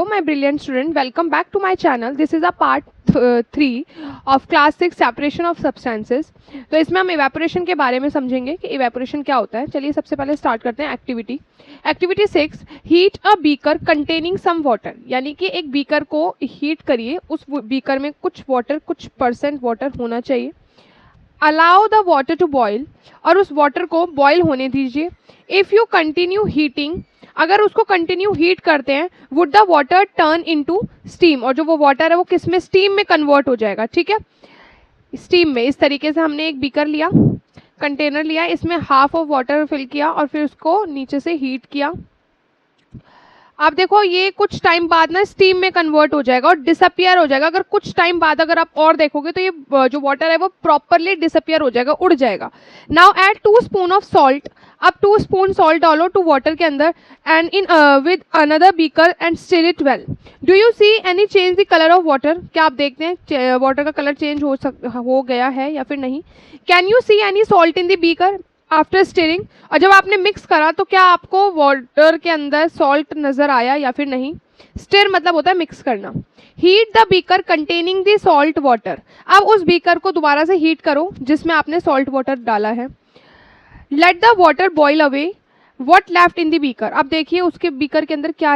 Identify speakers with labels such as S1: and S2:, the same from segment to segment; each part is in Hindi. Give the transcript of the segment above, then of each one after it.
S1: Hello my brilliant student, welcome back to my channel. This is a part 3 of class 6 separation of substances. तो इसमें हम evaporation के बारे में समझेंगे कि evaporation क्या होता है. चलिए सबसे पहले स्टार्ट करते हैं activity. Activity 6, heat a beaker containing some water. यानी कि एक बीकर को हीट करिए, उस बीकर में कुछ वाटर, कुछ % वाटर होना चाहिए. Allow the water to boil, और उस वाटर को बॉयल होने दीजिए. इफ़ यू कंटिन्यू हीटिंग, अगर उसको कंटिन्यू हीट करते हैं, would the water turn into steam, और जो वो वाटर है वो किस में, स्टीम में कन्वर्ट हो जाएगा. ठीक है, स्टीम में. इस तरीके से हमने एक बीकर लिया, कंटेनर लिया, इसमें हाफ ऑफ वाटर फिल किया और फिर उसको नीचे से हीट किया. आप देखो ये कुछ टाइम बाद ना स्टीम में कन्वर्ट हो जाएगा और डिसअपियर हो जाएगा. अगर कुछ टाइम बाद अगर आप और देखोगे तो ये जो वाटर है वो प्रॉपरली डिसअपियर हो जाएगा, उड़ जाएगा. Now add 2 spoon of salt. अब 2 स्पून सॉल्ट डालो टू वाटर के अंदर and in with another beaker and stir it well. Do you see any change the colour of water? क्या आप देखते हैं वाटर का कलर चेंज हो गया है या फिर नहीं? Can you see any salt in the beaker after stirring? और जब आपने मिक्स करा तो क्या आपको वाटर के अंदर सॉल्ट नजर आया या फिर नहीं? स्टिर मतलब होता है मिक्स करना. Heat the beaker containing the salt water. अब उस बीकर को दोबारा से हीट करो जिसमें आपने सॉल्ट वाटर डाला है. Let the water boil away what left in the beaker. अब देखिए उसके बीकर के अंदर क्या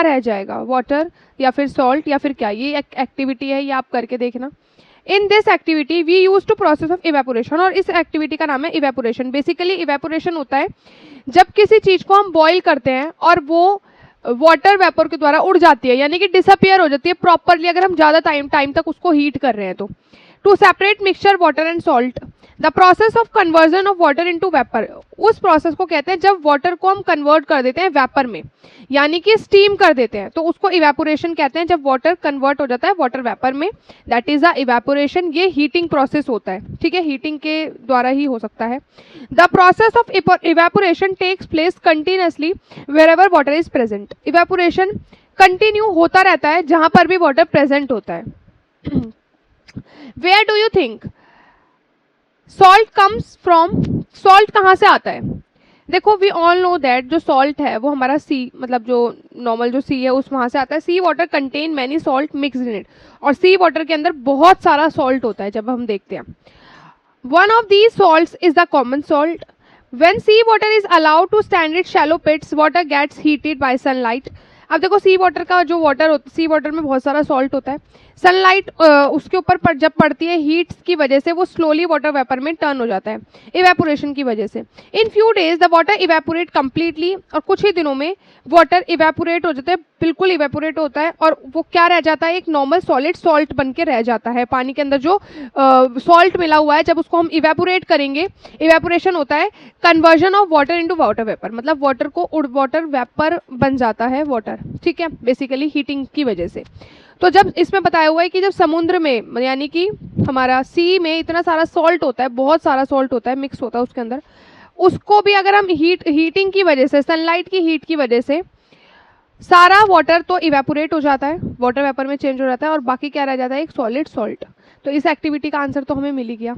S1: रह जाएगा, वाटर या फिर सॉल्ट या फिर क्या. ये एक एक्टिविटी है, ये आप करके देखना. In this activity we use to process of evaporation, और इस एक्टिविटी का नाम है इवेपोरेशन. बेसिकली इवेपोरेशन होता है जब किसी चीज को हम बॉईल करते हैं और वो वाटर वेपर के द्वारा उड़ जाती है, यानी कि डिसअपियर हो जाती है प्रॉपरली, अगर हम ज्यादा टाइम तक उसको हीट कर रहे हैं तो. To separate mixture water and salt. The process of conversion of water into vapour. उस प्रोसेस को कहते हैं जब वाटर को हम कन्वर्ट कर देते हैं वेपर में, यानी कि स्टीम कर देते हैं, तो उसको इवेपोरेशन कहते हैं. जब वाटर कन्वर्ट हो जाता है वाटर वेपर में, दैट इज द इवेपोरेशन. ये हीटिंग प्रोसेस होता है. ठीक है, हीटिंग के द्वारा ही हो सकता है. The process of evaporation takes place continuously wherever water is present. Evaporation continue होता रहता है जहां पर भी वाटर प्रेजेंट होता है. Where do you think salt comes from? Salt कहाँ से आता है? देखो वी ऑल नो दैट जो सॉल्ट है वो हमारा सी, मतलब जो नॉर्मल जो सी है उस वहाँ से आता है. Sea water contain many salt mix in it, और सी वाटर के अंदर बहुत सारा सॉल्ट होता है जब हम देखते हैं. One of these salts is the common salt. When sea water is allowed to stand it shallow pits, water gets heated by sunlight. अब देखो सी वाटर का जो वाटर होता है, सी वाटर में बहुत सारा सॉल्ट होता है. सनलाइट उसके ऊपर जब पड़ती है हीट की वजह से वो स्लोली वाटर वेपर में टर्न हो जाता है इवेपोरेशन की वजह से. In few days the water evaporate completely, और कुछ ही दिनों में वाटर इवेपोरेट हो जाता है, बिल्कुल इवेपोरेट होता है, और वो क्या रह जाता है, एक नॉर्मल सॉलिड सॉल्ट बन के रह जाता है. पानी के अंदर जो सॉल्ट मिला हुआ है, जब उसको हम इवेपोरेट करेंगे, इवेपोरेशन होता है conversion of water into water vapour, मतलब वाटर को वाटर वेपर बन जाता है वाटर. ठीक है, बेसिकली हीटिंग की वजह से. तो जब इसमें बताया हुआ है कि जब समुद्र में, यानी कि हमारा सी में इतना सारा सॉल्ट होता है, बहुत सारा सॉल्ट होता है, मिक्स होता है उसके अंदर, उसको भी अगर हम हीटिंग की वजह से, सनलाइट की हीट की वजह से सारा वाटर तो इवेपोरेट हो जाता है, वाटर वेपर में चेंज हो जाता है, और बाकी क्या रह जाता है, एक सॉलिड सॉल्ट. तो इस एक्टिविटी का आंसर तो हमें मिल ही गया.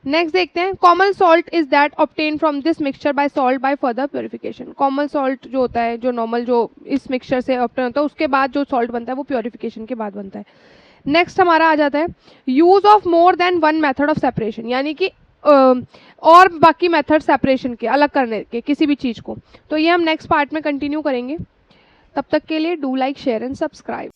S1: नेक्स्ट देखते हैं. Common salt is that obtain from this mixture by salt by further purification. Common salt जो होता है, जो नॉर्मल जो इस मिक्सचर से ऑब्टेन होता है, उसके बाद जो सॉल्ट बनता है वो प्योरिफिकेशन के बाद बनता है. नेक्स्ट हमारा आ जाता है use of more than one method of separation, यानी कि और बाकी मेथड सेपरेशन के, अलग करने के किसी भी चीज़ को. तो ये हम नेक्स्ट पार्ट में कंटिन्यू करेंगे. तब तक के लिए do like, share and subscribe.